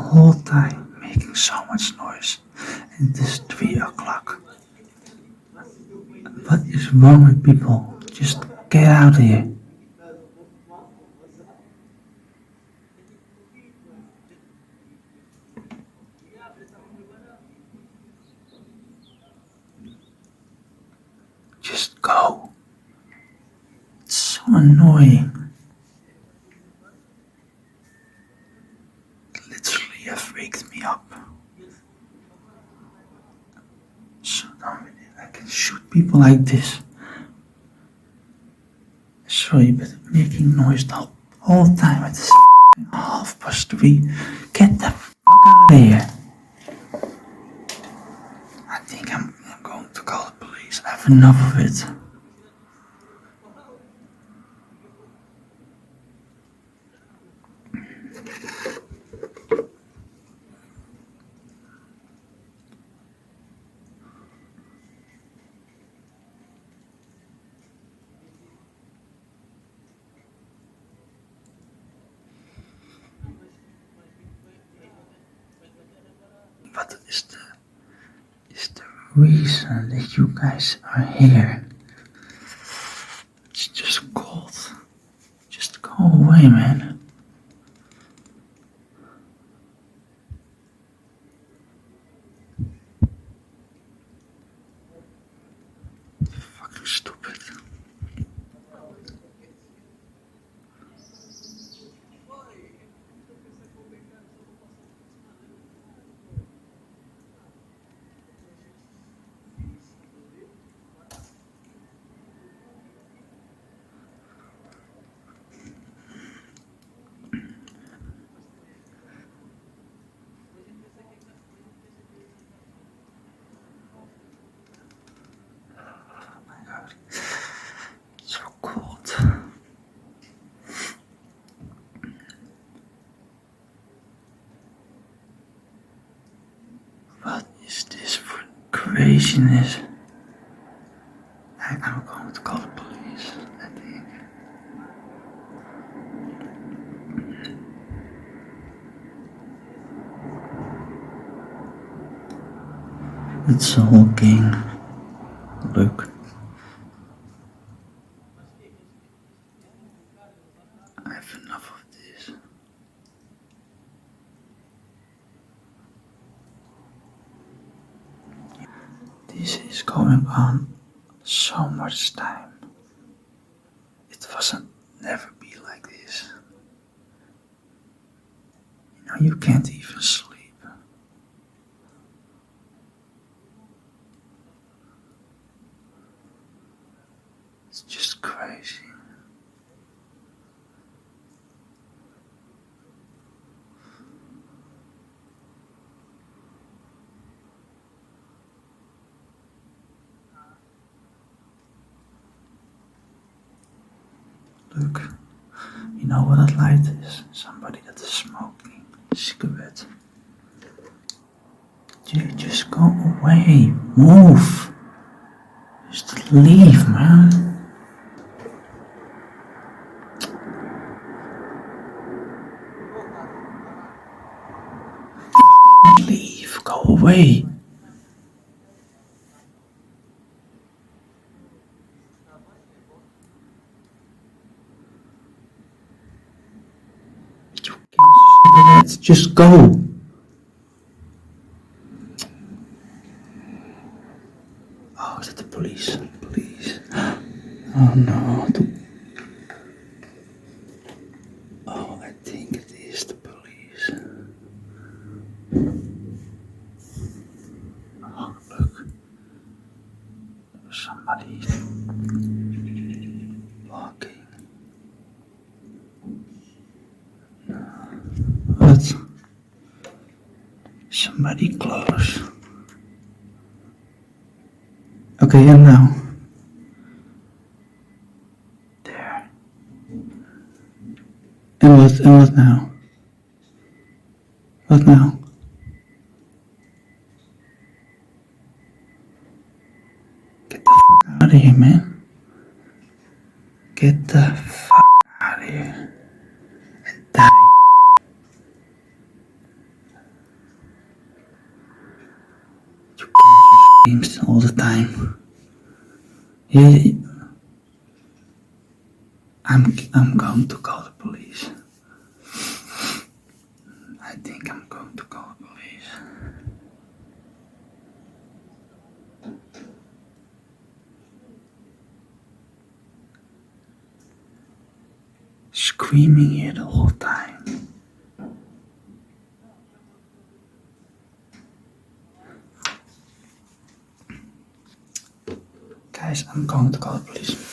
whole time making so much noise. And it is 3 o'clock. What is wrong with people? Just get out of here. Just go. It's so annoying. It literally have waked me up. So I can shoot people like this. Sorry, but making noise the whole time. It's 3:30. Get the fuck out of here. I think I'm going to call the police. I have enough of it. What is the reason that you guys are here? It's just cold. Just go away, man. Fucking stupid. So cold. What is this for craziness? I'm going to call the police, I think. It's a whole gang. Look. I have enough of this. This is going on so much time. It wasn't never be like this. You can't even sleep. It's just crazy. Look, you know what that light is? Somebody that is smoking a cigarette. Just go away. Move. Just leave, man. Leave. Go away. You cigarettes. Just go. Oh, is that the police? Please. Oh no. Oh, I think it is the police. Oh, look. Somebody walking. What? Somebody close. Okay, and now. There. And what now? What now? Get the fuck out of here, man. Get the fuck out of here. And die. screams all the time. Yeah, I'm going to call the police. I think I'm going to call the police. Screaming here the whole time. Guys, I'm going to call the police.